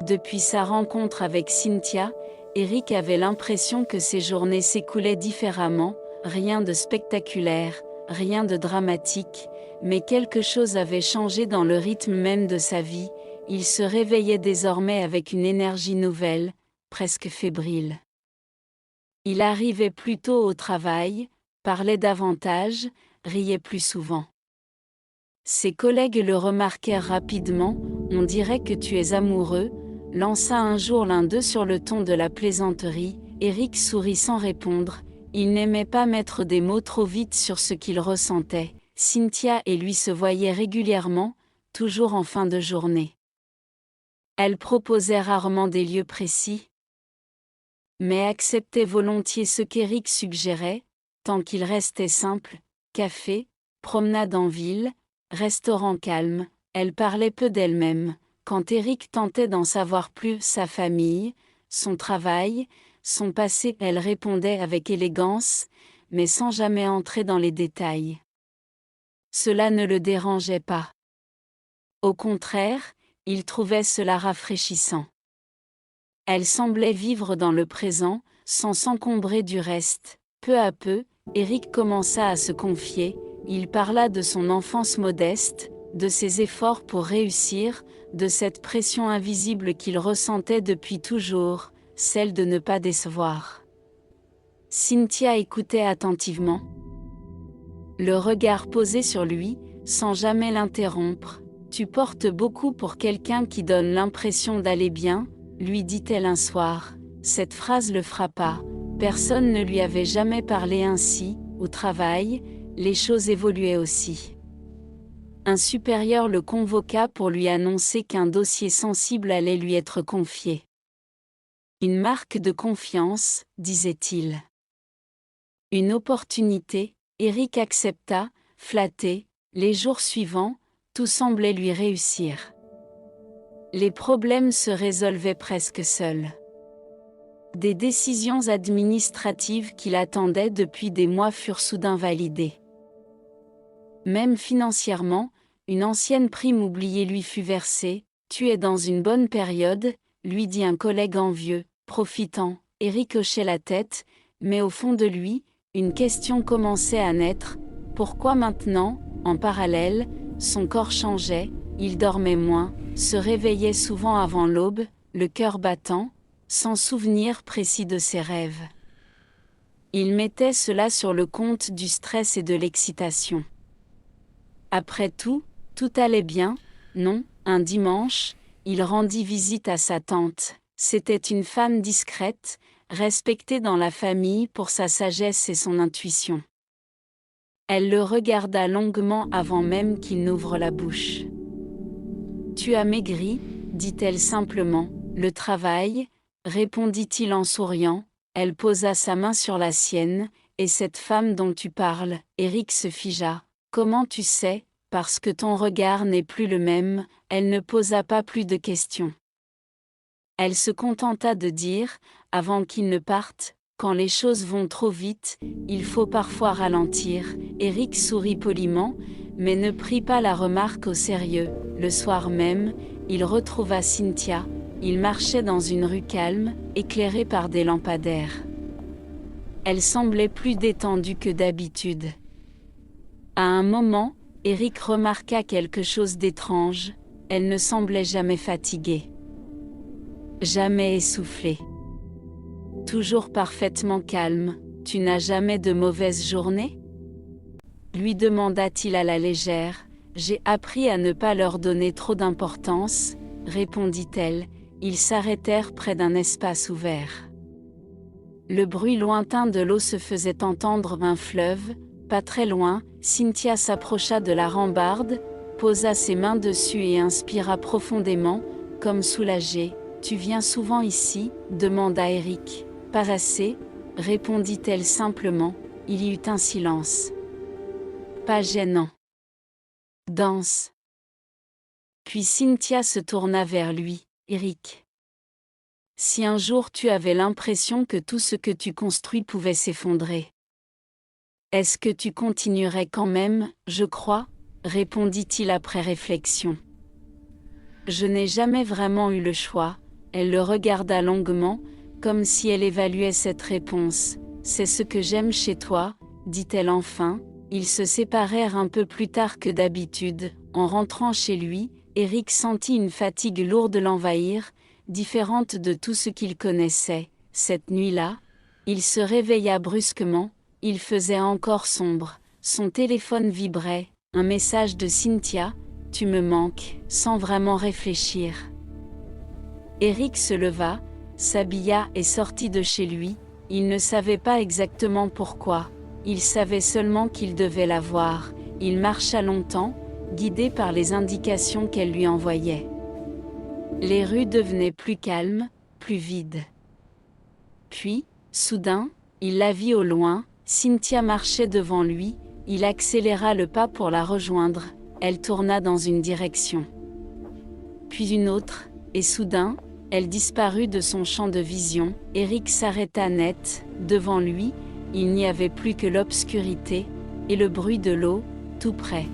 Depuis sa rencontre avec Cynthia, Eric avait l'impression que ses journées s'écoulaient différemment, rien de spectaculaire, rien de dramatique, mais quelque chose avait changé dans le rythme même de sa vie, il se réveillait désormais avec une énergie nouvelle, presque fébrile. Il arrivait plus tôt au travail, parlait davantage, riait plus souvent. Ses collègues le remarquèrent rapidement, « On dirait que tu es amoureux », lança un jour l'un d'eux sur le ton de la plaisanterie. Eric sourit sans répondre, il n'aimait pas mettre des mots trop vite sur ce qu'il ressentait. Cynthia et lui se voyaient régulièrement, toujours en fin de journée. Elle proposait rarement des lieux précis, mais acceptait volontiers ce qu'Eric suggérait, tant qu'il restait simple, café, promenade en ville, restaurant calme. Elle parlait peu d'elle-même. Quand Eric tentait d'en savoir plus, sa famille, son travail, son passé, elle répondait avec élégance, mais sans jamais entrer dans les détails. Cela ne le dérangeait pas. Au contraire, il trouvait cela rafraîchissant. Elle semblait vivre dans le présent, sans s'encombrer du reste. Peu à peu, Eric commença à se confier, il parla de son enfance modeste, de ses efforts pour réussir, de cette pression invisible qu'il ressentait depuis toujours, celle de ne pas décevoir. Cynthia écoutait attentivement, le regard posé sur lui, sans jamais l'interrompre. « Tu portes beaucoup pour quelqu'un qui donne l'impression d'aller bien », lui dit-elle un soir. Cette phrase le frappa. Personne ne lui avait jamais parlé ainsi. Au travail, les choses évoluaient aussi. Un supérieur le convoqua pour lui annoncer qu'un dossier sensible allait lui être confié. Une marque de confiance, disait-il. Une opportunité, Eric accepta, flatté. Les jours suivants, tout semblait lui réussir. Les problèmes se résolvaient presque seuls. Des décisions administratives qu'il attendait depuis des mois furent soudain validées. Même financièrement, une ancienne prime oubliée lui fut versée. « Tu es dans une bonne période », lui dit un collègue envieux, profitant. Eric hochait la tête, mais au fond de lui, une question commençait à naître. Pourquoi maintenant, en parallèle, son corps changeait, il dormait moins, se réveillait souvent avant l'aube, le cœur battant, sans souvenir précis de ses rêves. Il mettait cela sur le compte du stress et de l'excitation. Après tout allait bien, non, un dimanche, il rendit visite à sa tante. C'était une femme discrète, respectée dans la famille pour sa sagesse et son intuition. Elle le regarda longuement avant même qu'il n'ouvre la bouche. « Tu as maigri », dit-elle simplement. « Le travail », répondit-il en souriant. Elle posa sa main sur la sienne. « Et cette femme dont tu parles ?» Eric se figea. « Comment tu sais ? Parce que ton regard n'est plus le même. » Elle ne posa pas plus de questions. Elle se contenta de dire, avant qu'il ne parte, « Quand les choses vont trop vite, il faut parfois ralentir. » Eric sourit poliment, mais ne prit pas la remarque au sérieux. Le soir même, il retrouva Cynthia. Ils marchaient dans une rue calme, éclairée par des lampadaires. Elle semblait plus détendue que d'habitude. À un moment, Eric remarqua quelque chose d'étrange. Elle ne semblait jamais fatiguée. Jamais essoufflée. Toujours parfaitement calme. « Tu n'as jamais de mauvaise journée ? » lui demanda-t-il à la légère. « J'ai appris à ne pas leur donner trop d'importance, » répondit-elle. Ils s'arrêtèrent près d'un espace ouvert. Le bruit lointain de l'eau se faisait entendre. Un fleuve, pas très loin. Cynthia s'approcha de la rambarde, posa ses mains dessus et inspira profondément, comme soulagée. « Tu viens souvent ici ?» demanda Eric. « Pas assez », répondit-elle simplement. Il y eut un silence. Pas gênant. Danse. Puis Cynthia se tourna vers lui. « Eric. Si un jour tu avais l'impression que tout ce que tu construis pouvait s'effondrer, est-ce que tu continuerais quand même, je crois ?» répondit-il après réflexion. « Je n'ai jamais vraiment eu le choix. » Elle le regarda longuement, comme si elle évaluait cette réponse. « C'est ce que j'aime chez toi », dit-elle enfin. Ils se séparèrent un peu plus tard que d'habitude. En rentrant chez lui, Eric sentit une fatigue lourde l'envahir, différente de tout ce qu'il connaissait. Cette nuit-là, il se réveilla brusquement, il faisait encore sombre. Son téléphone vibrait, un message de Cynthia, « Tu me manques », sans vraiment réfléchir. Eric se leva, s'habilla et sortit de chez lui. Il ne savait pas exactement pourquoi. Il savait seulement qu'il devait la voir. Il marcha longtemps, guidé par les indications qu'elle lui envoyait. Les rues devenaient plus calmes, plus vides. Puis, soudain, il la vit au loin. Cynthia marchait devant lui. Il accéléra le pas pour la rejoindre. Elle tourna dans une direction, puis une autre, et soudain, elle disparut de son champ de vision. Eric s'arrêta net. Devant lui, il n'y avait plus que l'obscurité et le bruit de l'eau, tout près.